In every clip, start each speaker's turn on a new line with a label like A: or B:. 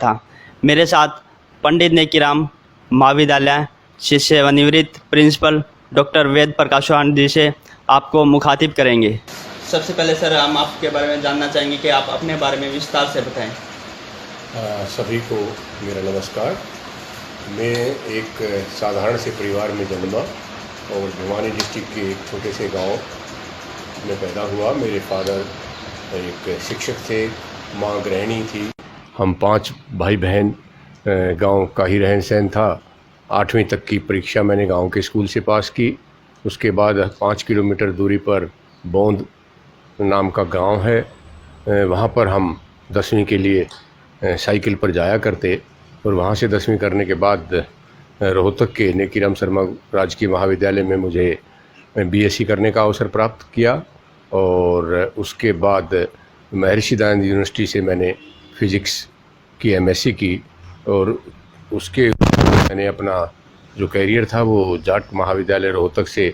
A: था। मेरे साथ पंडित नेकीराम महाविद्यालय से सेवानिवृत्त प्रिंसिपल डॉक्टर वेद प्रकाशवान जी से आपको मुखातिब करेंगे। सबसे पहले सर हम आपके बारे में जानना चाहेंगे कि आप अपने बारे में विस्तार से बताएं।
B: सभी को मेरा नमस्कार। मैं एक साधारण से परिवार में जन्मा और भिवानी डिस्ट्रिक्ट के एक छोटे से गांव में पैदा हुआ। मेरे फादर एक शिक्षक थे, माँ गृहिणी थी। हम 5 भाई बहन, गांव का ही रहन सहन था। 8वीं तक की परीक्षा मैंने गांव के स्कूल से पास की। उसके बाद 5 किलोमीटर दूरी पर बौंद नाम का गांव है, वहाँ पर हम 10वीं के लिए साइकिल पर जाया करते और वहाँ से 10वीं करने के बाद रोहतक के नेकीराम शर्मा राजकीय महाविद्यालय में मुझे बीएससी करने का अवसर प्राप्त किया और उसके बाद महर्षि दयानंद यूनिवर्सिटी से मैंने फ़िज़िक्स की एमएससी की और उसके मैंने अपना जो कैरियर था वो जाट महाविद्यालय रोहतक से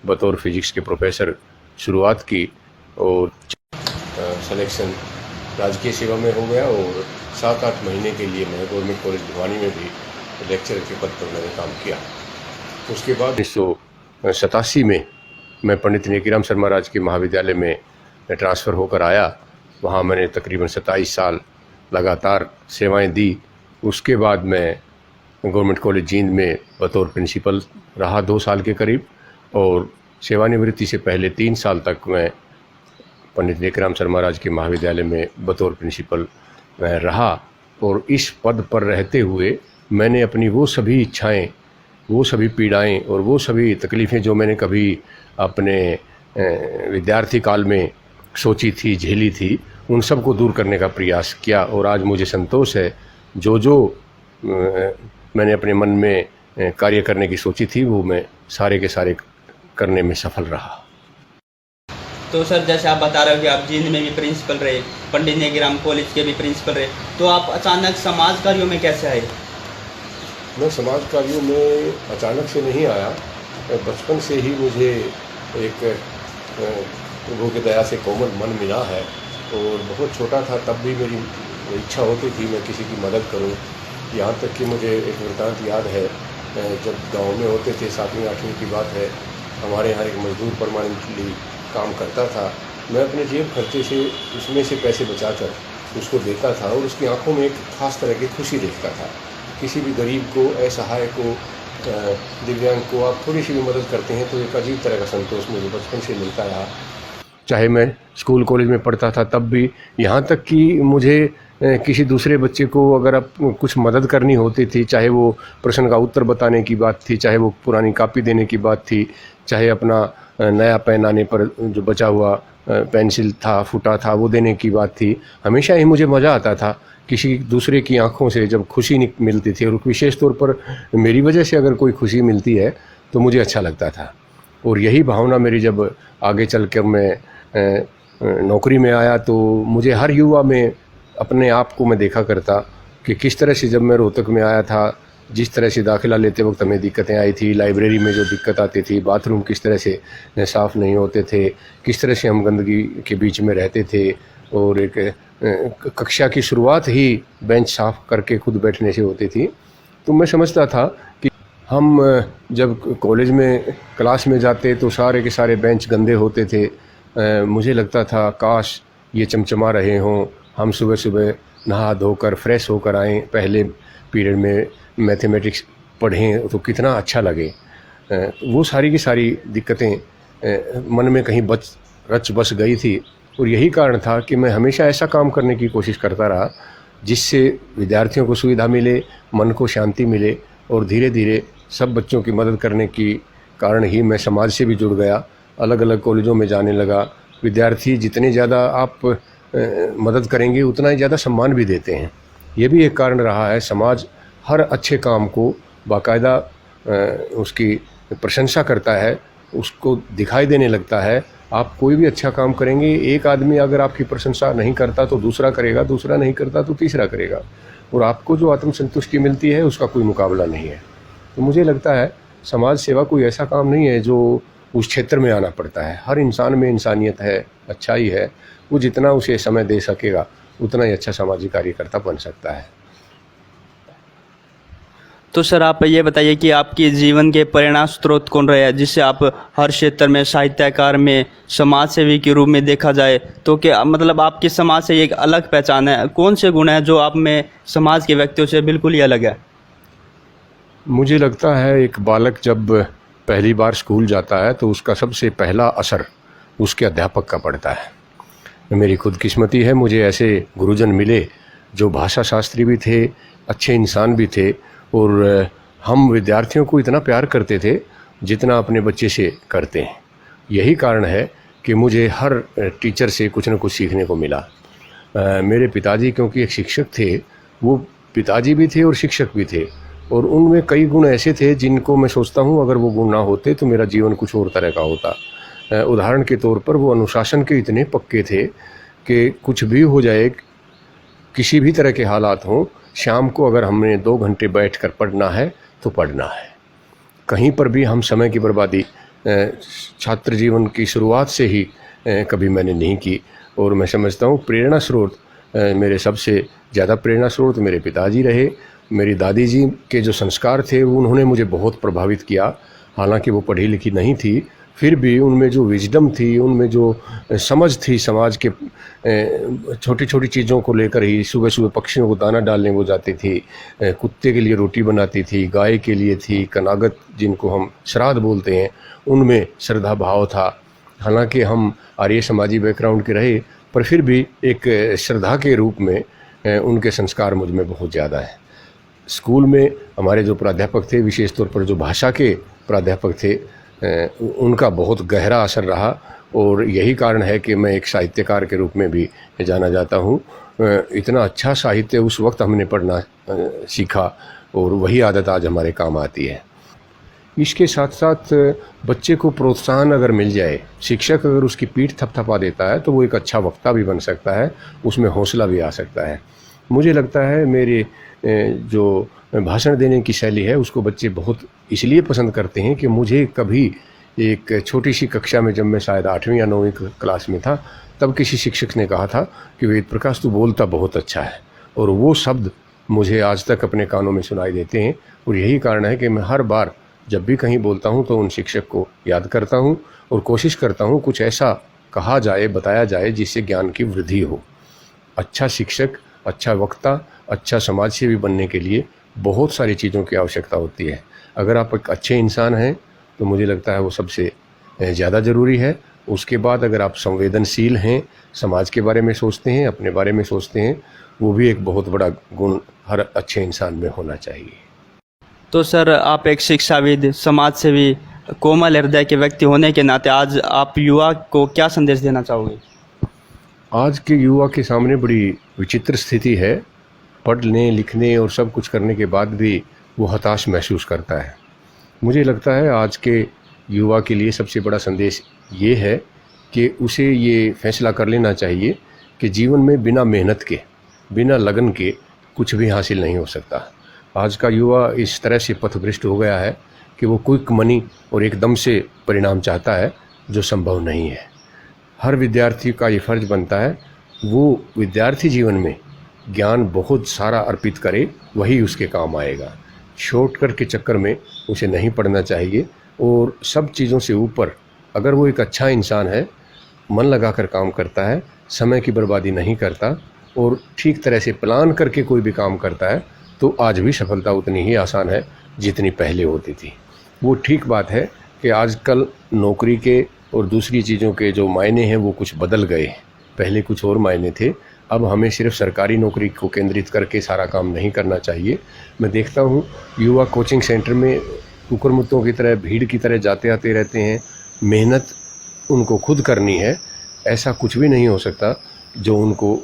B: बतौर फ़िज़िक्स के प्रोफेसर शुरुआत की और सिलेक्शन राजकीय सेवा में हो गया और 7-8 महीने के लिए मैं गवर्नमेंट कॉलेज भिवानी में भी लेक्चरर के पद पर मैंने काम किया। उसके बाद 1987 में मैं पंडित नेकीराम शर्मा राजकीय महाविद्यालय में ट्रांसफ़र होकर आया। वहाँ मैंने तकरीबन 27 साल लगातार सेवाएं दी। उसके बाद मैं गवर्नमेंट कॉलेज जींद में बतौर प्रिंसिपल रहा 2 साल के करीब और सेवानिवृत्ति से पहले 3 साल तक मैं पंडित नेकीराम शर्मा राजकीय महाविद्यालय में बतौर प्रिंसिपल मैं रहा। और इस पद पर रहते हुए मैंने अपनी वो सभी इच्छाएं, वो सभी पीड़ाएं और वो सभी तकलीफ़ें जो मैंने कभी अपने विद्यार्थी काल में सोची थी, झेली थी, उन सब को दूर करने का प्रयास किया और आज मुझे संतोष है जो मैंने अपने मन में कार्य करने की सोची थी वो मैं सारे के सारे करने में सफल रहा।
A: तो सर जैसे आप बता रहे हो कि आप जींद में भी प्रिंसिपल रहे, पंडित नेकीराम कॉलेज के भी प्रिंसिपल रहे, तो आप अचानक समाज कार्यों में कैसे आए?
B: मैं समाज कार्यों में अचानक से नहीं आया। बचपन से ही मुझे एक प्रभु की दया से कोमल मन मिला है और बहुत छोटा था तब भी मेरी इच्छा होती थी मैं किसी की मदद करूं। यहाँ तक कि मुझे एक वृत्तांत याद है, जब गांव में होते थे 7वीं-8वीं की बात है, हमारे यहाँ एक मजदूर परमानेंटली काम करता था। मैं अपने जेब खर्चे से उसमें से पैसे बचाकर उसको देता था और उसकी आंखों में एक ख़ास तरह की खुशी देखता था। किसी भी गरीब को, असहाय को, दिव्यांग को आप थोड़ी सी भी मदद करते हैं तो एक अजीब तरह का संतोष मुझे बचपन से मिलता रहा। चाहे मैं स्कूल कॉलेज में पढ़ता था तब भी, यहाँ तक कि मुझे किसी दूसरे बच्चे को अगर आप कुछ मदद करनी होती थी, चाहे वो प्रश्न का उत्तर बताने की बात थी, चाहे वो पुरानी कॉपी देने की बात थी, चाहे अपना नया पेन आने पर जो बचा हुआ पेंसिल था, फूटा था, वो देने की बात थी, हमेशा ही मुझे मज़ा आता था किसी दूसरे की आंखों से जब खुशी मिलती थी और विशेष तौर पर मेरी वजह से अगर कोई खुशी मिलती है तो मुझे अच्छा लगता था। और यही भावना मेरी जब आगे चल कर मैं नौकरी में आया तो मुझे हर युवा में अपने आप को मैं देखा करता कि किस तरह से जब मैं रोहतक में आया था, जिस तरह से दाखिला लेते वक्त हमें दिक्कतें आई थी, लाइब्रेरी में जो दिक्कत आती थी, बाथरूम किस तरह से साफ़ नहीं होते थे, किस तरह से हम गंदगी के बीच में रहते थे और एक कक्षा की शुरुआत ही बेंच साफ़ करके खुद बैठने से होती थी। तो मैं समझता था कि हम जब कॉलेज में क्लास में जाते तो सारे के सारे बेंच गंदे होते थे। मुझे लगता था काश ये चमचमा रहे हों, हम सुबह सुबह नहा धोकर फ्रेश होकर आएँ, पहले पीरियड में मैथमेटिक्स पढ़ें तो कितना अच्छा लगे। वो सारी की सारी दिक्कतें मन में कहीं रच बस गई थी और यही कारण था कि मैं हमेशा ऐसा काम करने की कोशिश करता रहा जिससे विद्यार्थियों को सुविधा मिले, मन को शांति मिले और धीरे धीरे सब बच्चों की मदद करने की कारण ही मैं समाज से भी जुड़ गया, अलग अलग कॉलेजों में जाने लगा। विद्यार्थी जितने ज़्यादा आप मदद करेंगे उतना ही ज़्यादा सम्मान भी देते हैं। ये भी एक कारण रहा है, समाज हर अच्छे काम को बाकायदा उसकी प्रशंसा करता है, उसको दिखाई देने लगता है। आप कोई भी अच्छा काम करेंगे, एक आदमी अगर आपकी प्रशंसा नहीं करता तो दूसरा करेगा, दूसरा नहीं करता तो तीसरा करेगा और आपको जो आत्मसंतुष्टि मिलती है उसका कोई मुकाबला नहीं है। तो मुझे लगता है समाज सेवा कोई ऐसा काम नहीं है जो उस क्षेत्र में आना पड़ता है। हर इंसान में इंसानियत है, अच्छाई है, वो जितना उसे समय दे सकेगा उतना ही अच्छा सामाजिक कार्यकर्ता बन सकता है।
A: तो सर आप ये बताइए कि आपके जीवन के प्रेरणा स्रोत कौन रहे हैं, जिससे आप हर क्षेत्र में साहित्यकार में समाज सेवी के रूप में देखा जाए तो क्या मतलब आपकी समाज से एक अलग पहचान है? कौन से गुण हैं जो आप में समाज के व्यक्तियों से बिल्कुल ही अलग है?
B: मुझे लगता है एक बालक जब पहली बार स्कूल जाता है तो उसका सबसे पहला असर उसके अध्यापक का पड़ता है। मेरी खुदकिस्मती है, मुझे ऐसे गुरुजन मिले जो भाषा शास्त्री भी थे, अच्छे इंसान भी थे और हम विद्यार्थियों को इतना प्यार करते थे जितना अपने बच्चे से करते हैं। यही कारण है कि मुझे हर टीचर से कुछ न कुछ सीखने को मिला। मेरे पिताजी क्योंकि एक शिक्षक थे, वो पिताजी भी थे और शिक्षक भी थे और उनमें कई गुण ऐसे थे जिनको मैं सोचता हूँ अगर वो गुण ना होते तो मेरा जीवन कुछ और तरह का होता। उदाहरण के तौर पर वो अनुशासन के इतने पक्के थे कि कुछ भी हो जाए, किसी भी तरह के हालात हों, शाम को अगर हमने 2 घंटे बैठकर पढ़ना है तो पढ़ना है। कहीं पर भी हम समय की बर्बादी छात्र जीवन की शुरुआत से ही कभी मैंने नहीं की। और मैं समझता हूँ प्रेरणा स्रोत, मेरे सबसे ज़्यादा प्रेरणा स्रोत मेरे पिताजी रहे। मेरी दादी जी के जो संस्कार थे उन्होंने मुझे बहुत प्रभावित किया। हालांकि वो पढ़ी लिखी नहीं थी, फिर भी उनमें जो विजडम थी, उनमें जो समझ थी समाज के छोटी छोटी चीज़ों को लेकर ही, सुबह सुबह पक्षियों को दाना डालने वो जाती थी, कुत्ते के लिए रोटी बनाती थी, गाय के लिए थी, कनागत जिनको हम श्राद्ध बोलते हैं, उनमें श्रद्धा भाव था। हालांकि हम आर्य समाजी बैकग्राउंड के रहे पर फिर भी एक श्रद्धा के रूप में उनके संस्कार मुझ में बहुत ज़्यादा है। स्कूल में हमारे जो प्राध्यापक थे, विशेष तौर पर जो भाषा के प्राध्यापक थे, उनका बहुत गहरा असर रहा और यही कारण है कि मैं एक साहित्यकार के रूप में भी जाना जाता हूँ। इतना अच्छा साहित्य उस वक्त हमने पढ़ना सीखा और वही आदत आज हमारे काम आती है। इसके साथ साथ बच्चे को प्रोत्साहन अगर मिल जाए, शिक्षक अगर उसकी पीठ थपथपा देता है तो वो एक अच्छा वक्ता भी बन सकता है, उसमें हौसला भी आ सकता है। मुझे लगता है मेरे जो भाषण देने की शैली है उसको बच्चे बहुत इसलिए पसंद करते हैं कि मुझे कभी एक छोटी सी कक्षा में, जब मैं शायद 8वीं या 9वीं क्लास में था, तब किसी शिक्षक ने कहा था कि वेद प्रकाश तू बोलता बहुत अच्छा है, और वो शब्द मुझे आज तक अपने कानों में सुनाई देते हैं। और यही कारण है कि मैं हर बार जब भी कहीं बोलता हूँ तो उन शिक्षक को याद करता हूँ और कोशिश करता हूँ कुछ ऐसा कहा जाए, बताया जाए जिससे ज्ञान की वृद्धि हो। अच्छा शिक्षक, अच्छा वक्ता, अच्छा समाज सेवी बनने के लिए बहुत सारी चीज़ों की आवश्यकता होती है। अगर आप एक अच्छे इंसान हैं तो मुझे लगता है वो सबसे ज़्यादा ज़रूरी है। उसके बाद अगर आप संवेदनशील हैं, समाज के बारे में सोचते हैं, अपने बारे में सोचते हैं, वो भी एक बहुत बड़ा गुण हर अच्छे इंसान में होना चाहिए।
A: तो सर आप एक शिक्षाविद, समाज सेवी, कोमल हृदय के व्यक्ति होने के नाते आज आप युवा को क्या संदेश देना चाहोगे?
B: आज के युवा के सामने बड़ी विचित्र स्थिति है। पढ़ने लिखने और सब कुछ करने के बाद भी वो हताश महसूस करता है। मुझे लगता है आज के युवा के लिए सबसे बड़ा संदेश ये है कि उसे ये फैसला कर लेना चाहिए कि जीवन में बिना मेहनत के, बिना लगन के कुछ भी हासिल नहीं हो सकता। आज का युवा इस तरह से पथभ्रष्ट हो गया है कि वो क्विक मनी और एकदम से परिणाम चाहता है, जो संभव नहीं है। हर विद्यार्थी का ये फ़र्ज़ बनता है वो विद्यार्थी जीवन में ज्ञान बहुत सारा अर्पित करे, वही उसके काम आएगा। शॉर्टकट के चक्कर में उसे नहीं पढ़ना चाहिए और सब चीज़ों से ऊपर अगर वो एक अच्छा इंसान है, मन लगाकर काम करता है, समय की बर्बादी नहीं करता और ठीक तरह से प्लान करके कोई भी काम करता है, तो आज भी सफलता उतनी ही आसान है जितनी पहले होती थी। वो ठीक बात है कि आजकल नौकरी के और दूसरी चीज़ों के जो मायने हैं वो कुछ बदल गए। पहले कुछ और मायने थे। अब हमें सिर्फ सरकारी नौकरी को केंद्रित करके सारा काम नहीं करना चाहिए। मैं देखता हूँ युवा कोचिंग सेंटर में कुकुरमुत्तों की तरह, भीड़ की तरह जाते आते रहते हैं। मेहनत उनको खुद करनी है। ऐसा कुछ भी नहीं हो सकता जो उनको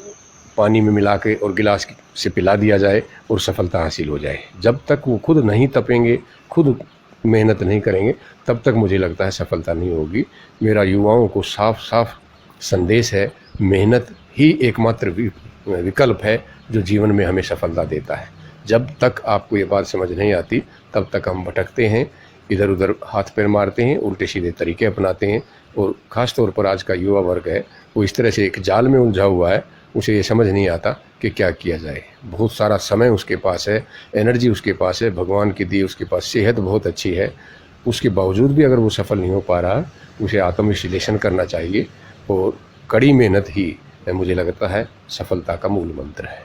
B: पानी में मिला के और गिलास से पिला दिया जाए और सफलता हासिल हो जाए। जब तक वो खुद नहीं तपेंगे, खुद मेहनत नहीं करेंगे, तब तक मुझे लगता है सफलता नहीं होगी। मेरा युवाओं को साफ साफ संदेश है, मेहनत ही एकमात्र विकल्प है जो जीवन में हमें सफलता देता है। जब तक आपको ये बात समझ नहीं आती तब तक हम भटकते हैं, इधर उधर हाथ पैर मारते हैं, उल्टे सीधे तरीके अपनाते हैं। और ख़ास तौर पर आज का युवा वर्ग है वो इस तरह से एक जाल में उलझा हुआ है उसे ये समझ नहीं आता कि क्या किया जाए। बहुत सारा समय उसके पास है, एनर्जी उसके पास है, भगवान की दी उसके पास सेहत बहुत अच्छी है, उसके बावजूद भी अगर वो सफल नहीं हो पा रहा, उसे आत्मविश्लेषण करना चाहिए और कड़ी मेहनत ही मुझे लगता है सफलता का मूल मंत्र है।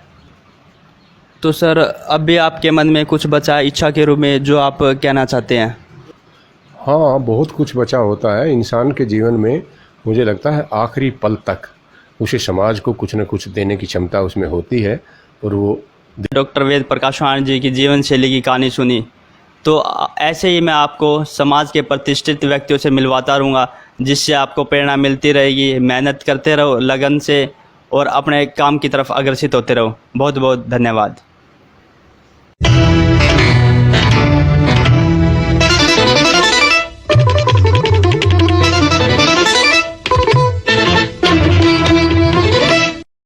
A: तो सर अब भी आपके मन में कुछ बचा इच्छा के रूप में जो आप कहना चाहते हैं?
B: हाँ, बहुत कुछ बचा होता है इंसान के जीवन में। मुझे लगता है आखिरी पल तक उसे समाज को कुछ न कुछ देने की क्षमता उसमें होती है और वो
A: डॉक्टर वेद प्रकाश चौहान जी की जीवन शैली की कहानी सुनी, तो ऐसे ही मैं आपको समाज के प्रतिष्ठित व्यक्तियों से मिलवाता रहूँगा, जिससे आपको प्रेरणा मिलती रहेगी। मेहनत करते रहो लगन से और अपने काम की तरफ अग्रसित होते रहो। बहुत बहुत धन्यवाद।